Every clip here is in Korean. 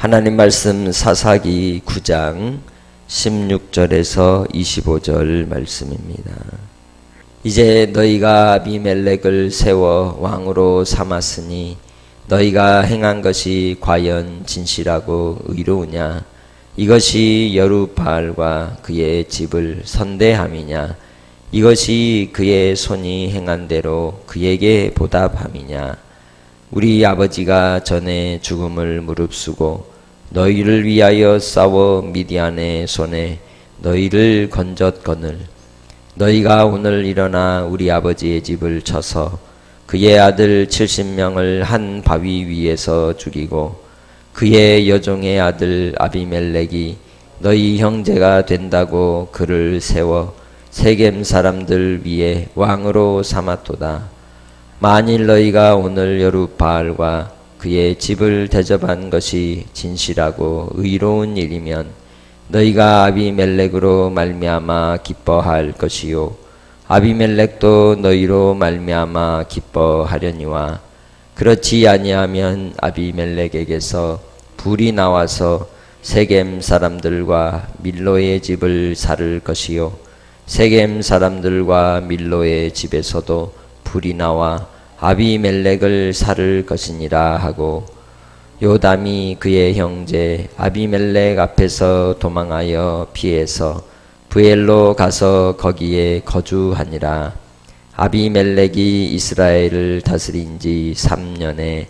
하나님 말씀 사사기 9장 16절에서 25절 말씀입니다. 이제 너희가 아비멜렉을 세워 왕으로 삼았으니 너희가 행한 것이 과연 진실하고 의로우냐? 이것이 여룻바알과 그의 집을 선대함이냐? 이것이 그의 손이 행한 대로 그에게 보답함이냐? 우리 아버지가 전에 죽음을 무릅쓰고 너희를 위하여 싸워 미디안의 손에 너희를 건졌거늘 너희가 오늘 일어나 우리 아버지의 집을 쳐서 그의 아들 70명을 한 바위 위에서 죽이고 그의 여종의 아들 아비멜렉이 너희 형제가 된다고 그를 세워 세겜 사람들 위에 왕으로 삼았도다. 만일 너희가 오늘 여룻바알과 그의 집을 대접한 것이 진실하고 의로운 일이면 너희가 아비멜렉으로 말미암아 기뻐할 것이요 아비멜렉도 너희로 말미암아 기뻐하려니와 그렇지 아니하면 아비멜렉에게서 불이 나와서 세겜 사람들과 밀로의 집을 살을 것이요 세겜 사람들과 밀로의 집에서도 불이 나와 아비멜렉을 살을 것이니라 하고 요담이 그의 형제 아비멜렉 앞에서 도망하여 피해서 브엘로 가서 거기에 거주하니라. 아비멜렉이 이스라엘을 다스린 지 3년에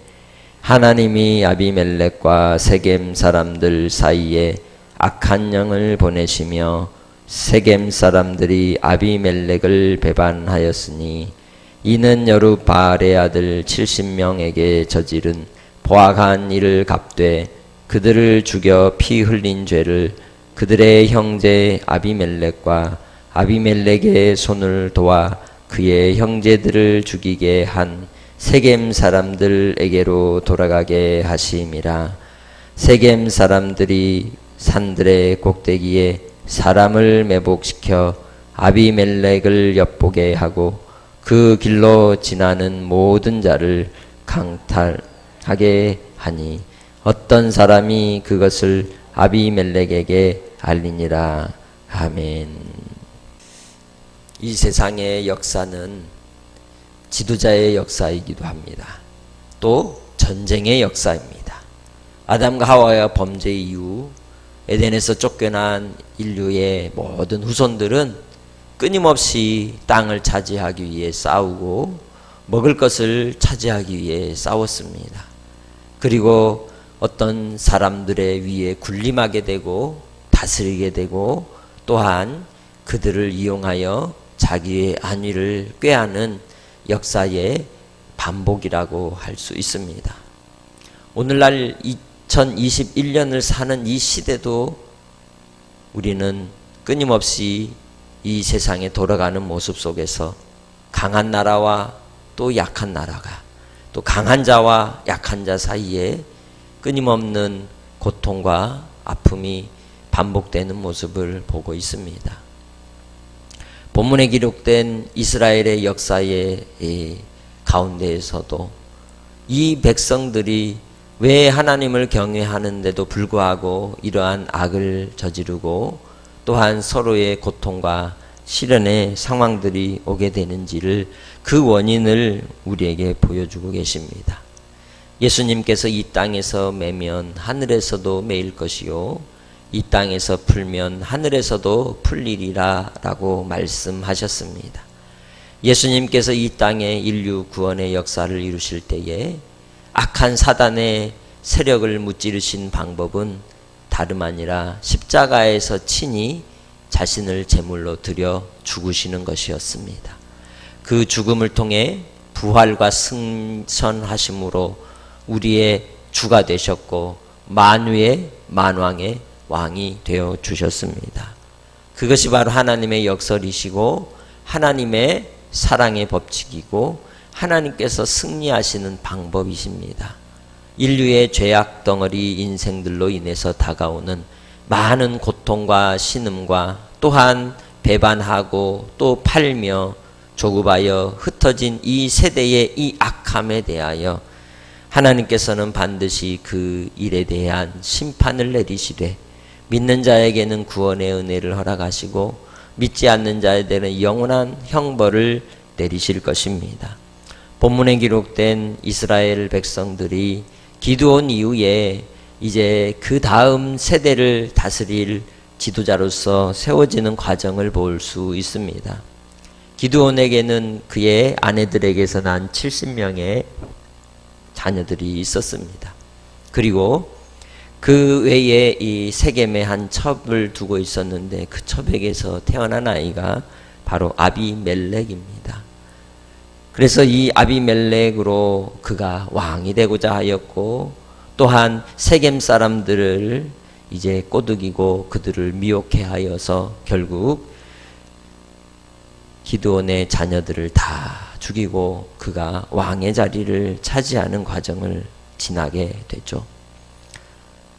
하나님이 아비멜렉과 세겜 사람들 사이에 악한 영을 보내시며 세겜 사람들이 아비멜렉을 배반하였으니 이는 여룻바알의 아들 70명에게 저지른 보악한 일을 갚되 그들을 죽여 피 흘린 죄를 그들의 형제 아비멜렉과 아비멜렉의 손을 도와 그의 형제들을 죽이게 한 세겜 사람들에게로 돌아가게 하심이라. 세겜 사람들이 산들의 꼭대기에 사람을 매복시켜 아비멜렉을 엿보게 하고 그 길로 지나는 모든 자를 강탈하게 하니 어떤 사람이 그것을 아비멜렉에게 알리니라. 아멘. 이 세상의 역사는 지도자의 역사이기도 합니다. 또 전쟁의 역사입니다. 아담과 하와의 범죄 이후 에덴에서 쫓겨난 인류의 모든 후손들은 끊임없이 땅을 차지하기 위해 싸우고 먹을 것을 차지하기 위해 싸웠습니다. 그리고 어떤 사람들의 위에 군림하게 되고 다스리게 되고 또한 그들을 이용하여 자기의 안위를 꾀하는 역사의 반복이라고 할 수 있습니다. 오늘날 2021년을 사는 이 시대도 우리는 끊임없이 이 세상에 돌아가는 모습 속에서 강한 나라와 또 약한 나라가 또 강한 자와 약한 자 사이에 끊임없는 고통과 아픔이 반복되는 모습을 보고 있습니다. 본문에 기록된 이스라엘의 역사의 가운데에서도 이 백성들이 왜 하나님을 경외하는데도 불구하고 이러한 악을 저지르고 또한 서로의 고통과 시련의 상황들이 오게 되는지를 그 원인을 우리에게 보여주고 계십니다. 예수님께서 이 땅에서 매면 하늘에서도 매일 것이요 이 땅에서 풀면 하늘에서도 풀리리라 라고 말씀하셨습니다. 예수님께서 이 땅에 인류 구원의 역사를 이루실 때에 악한 사단의 세력을 무찌르신 방법은 다름 아니라 십자가에서 친히 자신을 제물로 드려 죽으시는 것이었습니다. 그 죽음을 통해 부활과 승천하심으로 우리의 주가 되셨고 만유의 만왕의 왕이 되어 주셨습니다. 그것이 바로 하나님의 역설이시고 하나님의 사랑의 법칙이고 하나님께서 승리하시는 방법이십니다. 인류의 죄악 덩어리 인생들로 인해서 다가오는 많은 고통과 신음과 또한 배반하고 또 팔며 조급하여 흩어진 이 세대의 이 악함에 대하여 하나님께서는 반드시 그 일에 대한 심판을 내리시되 믿는 자에게는 구원의 은혜를 허락하시고 믿지 않는 자에게는 영원한 형벌을 내리실 것입니다. 본문에 기록된 이스라엘 백성들이 기드온 이후에 이제 그 다음 세대를 다스릴 지도자로서 세워지는 과정을 볼 수 있습니다. 기드온에게는 그의 아내들에게서 난 70명의 자녀들이 있었습니다. 그리고 그 외에 이 세겜에 한 첩을 두고 있었는데 그 첩에게서 태어난 아이가 바로 아비멜렉입니다. 그래서 이 아비멜렉으로 그가 왕이 되고자 하였고 또한 세겜 사람들을 이제 꼬드기고 그들을 미혹해 하여서 결국 기드온의 자녀들을 다 죽이고 그가 왕의 자리를 차지하는 과정을 지나게 되죠.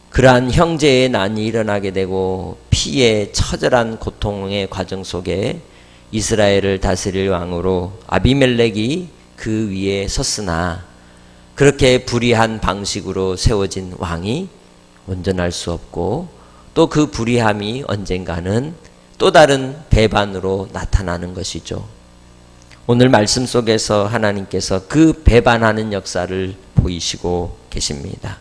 그러한 형제의 난이 일어나게 되고 피의 처절한 고통의 과정 속에 이스라엘을 다스릴 왕으로 아비멜렉이 그 위에 섰으나 그렇게 불의한 방식으로 세워진 왕이 온전할 수 없고 또 그 불의함이 언젠가는 또 다른 배반으로 나타나는 것이죠. 오늘 말씀 속에서 하나님께서 그 배반하는 역사를 보이시고 계십니다.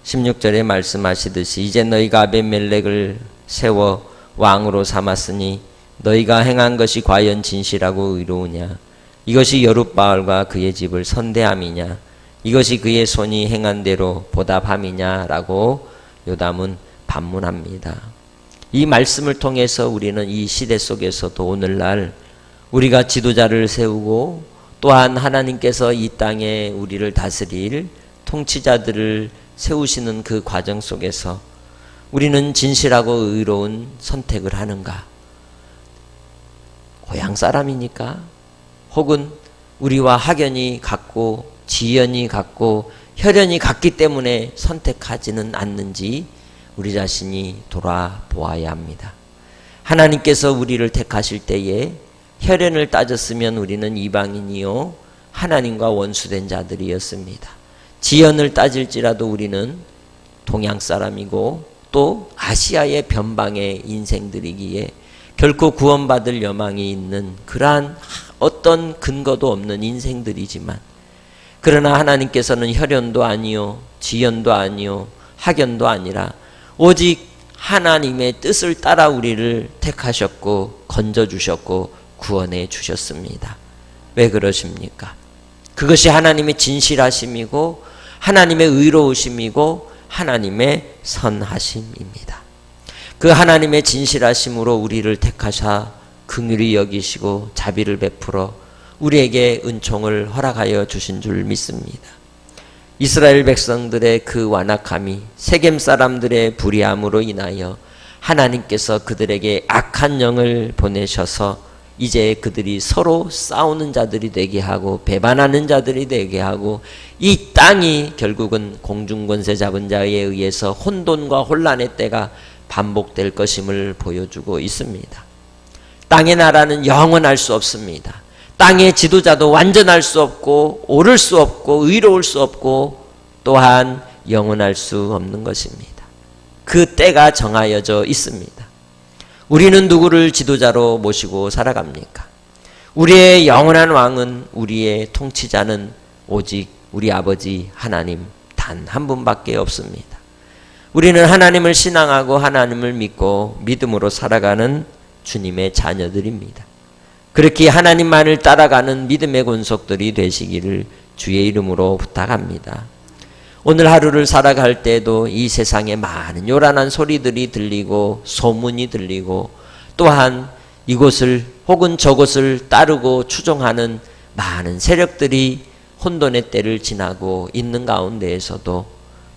16절에 말씀하시듯이 이제 너희가 아비멜렉을 세워 왕으로 삼았으니 너희가 행한 것이 과연 진실하고 의로우냐? 이것이 여룻바알과 그의 집을 선대함이냐? 이것이 그의 손이 행한 대로 보답함이냐? 라고 요담은 반문합니다. 이 말씀을 통해서 우리는 이 시대 속에서도 오늘날 우리가 지도자를 세우고 또한 하나님께서 이 땅에 우리를 다스릴 통치자들을 세우시는 그 과정 속에서 우리는 진실하고 의로운 선택을 하는가? 고향 사람이니까 혹은 우리와 학연이 같고 지연이 같고 혈연이 같기 때문에 선택하지는 않는지 우리 자신이 돌아보아야 합니다. 하나님께서 우리를 택하실 때에 혈연을 따졌으면 우리는 이방인이요 하나님과 원수된 자들이었습니다. 지연을 따질지라도 우리는 동양 사람이고 또 아시아의 변방의 인생들이기에 결코 구원받을 여망이 있는 그러한 어떤 근거도 없는 인생들이지만 그러나 하나님께서는 혈연도 아니요 지연도 아니요 학연도 아니라 오직 하나님의 뜻을 따라 우리를 택하셨고 건져주셨고 구원해 주셨습니다. 왜 그러십니까? 그것이 하나님의 진실하심이고 하나님의 의로우심이고 하나님의 선하심입니다. 그 하나님의 진실하심으로 우리를 택하사 긍휼히 여기시고 자비를 베풀어 우리에게 은총을 허락하여 주신 줄 믿습니다. 이스라엘 백성들의 그 완악함이 세겜 사람들의 불의함으로 인하여 하나님께서 그들에게 악한 영을 보내셔서 이제 그들이 서로 싸우는 자들이 되게 하고 배반하는 자들이 되게 하고 이 땅이 결국은 공중권세 잡은 자에 의해서 혼돈과 혼란의 때가 반복될 것임을 보여주고 있습니다. 땅의 나라는 영원할 수 없습니다. 땅의 지도자도 완전할 수 없고 옳을 수 없고 의로울 수 없고 또한 영원할 수 없는 것입니다. 그 때가 정하여져 있습니다. 우리는 누구를 지도자로 모시고 살아갑니까? 우리의 영원한 왕은 우리의 통치자는 오직 우리 아버지 하나님 단 한 분밖에 없습니다. 우리는 하나님을 신앙하고 하나님을 믿고 믿음으로 살아가는 주님의 자녀들입니다. 그렇게 하나님만을 따라가는 믿음의 권속들이 되시기를 주의 이름으로 부탁합니다. 오늘 하루를 살아갈 때도 이 세상에 많은 요란한 소리들이 들리고 소문이 들리고 또한 이곳을 혹은 저곳을 따르고 추종하는 많은 세력들이 혼돈의 때를 지나고 있는 가운데에서도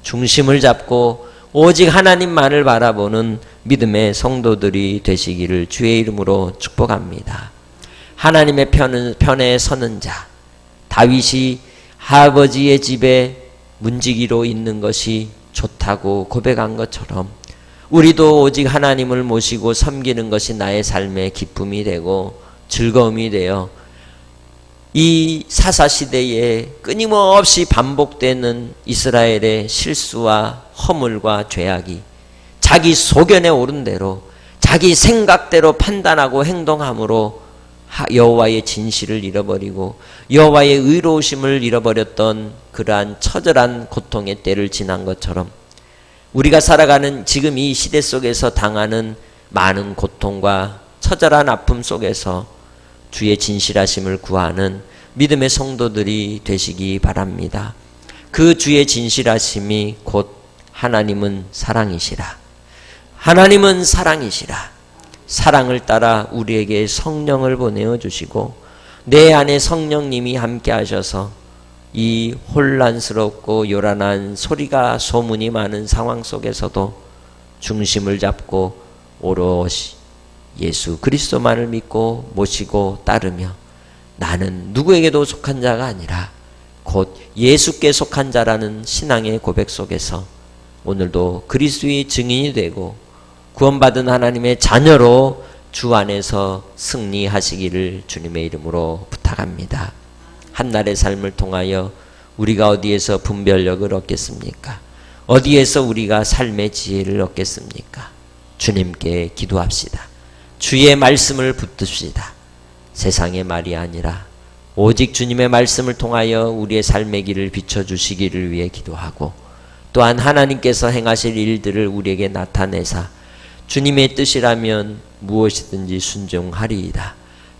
중심을 잡고 오직 하나님만을 바라보는 믿음의 성도들이 되시기를 주의 이름으로 축복합니다. 하나님의 편에 서는 자, 다윗이 아버지의 집에 문지기로 있는 것이 좋다고 고백한 것처럼 우리도 오직 하나님을 모시고 섬기는 것이 나의 삶의 기쁨이 되고 즐거움이 되어 이 사사시대에 끊임없이 반복되는 이스라엘의 실수와 허물과 죄악이 자기 소견에 오른 대로 자기 생각대로 판단하고 행동함으로 여호와의 진실을 잃어버리고 여호와의 의로우심을 잃어버렸던 그러한 처절한 고통의 때를 지난 것처럼 우리가 살아가는 지금 이 시대 속에서 당하는 많은 고통과 처절한 아픔 속에서 주의 진실하심을 구하는 믿음의 성도들이 되시기 바랍니다. 그 주의 진실하심이 곧 하나님은 사랑이시라. 하나님은 사랑이시라. 사랑을 따라 우리에게 성령을 보내어 주시고 내 안에 성령님이 함께 하셔서 이 혼란스럽고 요란한 소리가 소문이 많은 상황 속에서도 중심을 잡고 오롯이 예수 그리스도만을 믿고 모시고 따르며 나는 누구에게도 속한 자가 아니라 곧 예수께 속한 자라는 신앙의 고백 속에서 오늘도 그리스도의 증인이 되고 구원받은 하나님의 자녀로 주 안에서 승리하시기를 주님의 이름으로 부탁합니다. 한날의 삶을 통하여 우리가 어디에서 분별력을 얻겠습니까? 어디에서 우리가 삶의 지혜를 얻겠습니까? 주님께 기도합시다. 주의 말씀을 붙듭시다. 세상의 말이 아니라 오직 주님의 말씀을 통하여 우리의 삶의 길을 비춰주시기를 위해 기도하고 또한 하나님께서 행하실 일들을 우리에게 나타내사 주님의 뜻이라면 무엇이든지 순종하리이다.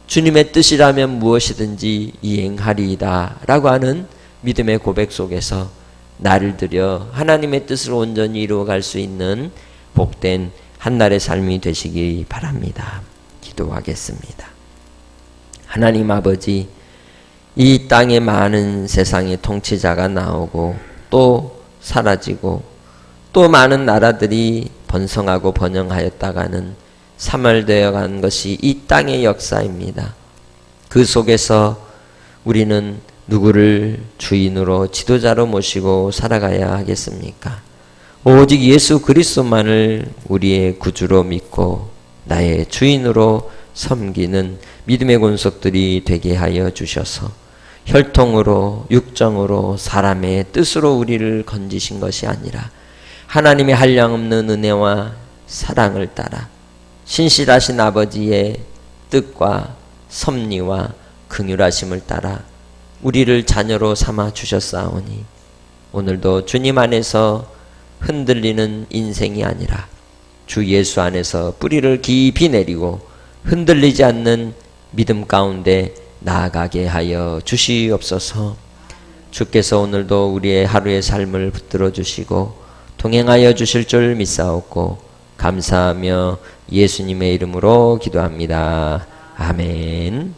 주님의 뜻이라면 무엇이든지 이행하리이다 라고 하는 믿음의 고백 속에서 나를 들여 하나님의 뜻을 온전히 이루어갈 수 있는 복된 한날의 삶이 되시기 바랍니다. 기도하겠습니다. 하나님 아버지, 이 땅에 많은 세상의 통치자가 나오고 또 사라지고 또 많은 나라들이 번성하고 번영하였다가는 사멸되어 간 것이 이 땅의 역사입니다. 그 속에서 우리는 누구를 주인으로 지도자로 모시고 살아가야 하겠습니까? 오직 예수 그리스도만을 우리의 구주로 믿고 나의 주인으로 섬기는 믿음의 권속들이 되게 하여 주셔서 혈통으로 육정으로 사람의 뜻으로 우리를 건지신 것이 아니라 하나님의 한량없는 은혜와 사랑을 따라 신실하신 아버지의 뜻과 섭리와 긍휼하심을 따라 우리를 자녀로 삼아 주셨사오니 오늘도 주님 안에서 흔들리는 인생이 아니라 주 예수 안에서 뿌리를 깊이 내리고 흔들리지 않는 믿음 가운데 나아가게 하여 주시옵소서. 주께서 오늘도 우리의 하루의 삶을 붙들어 주시고 동행하여 주실 줄 믿사옵고 감사하며 예수님의 이름으로 기도합니다. 아멘.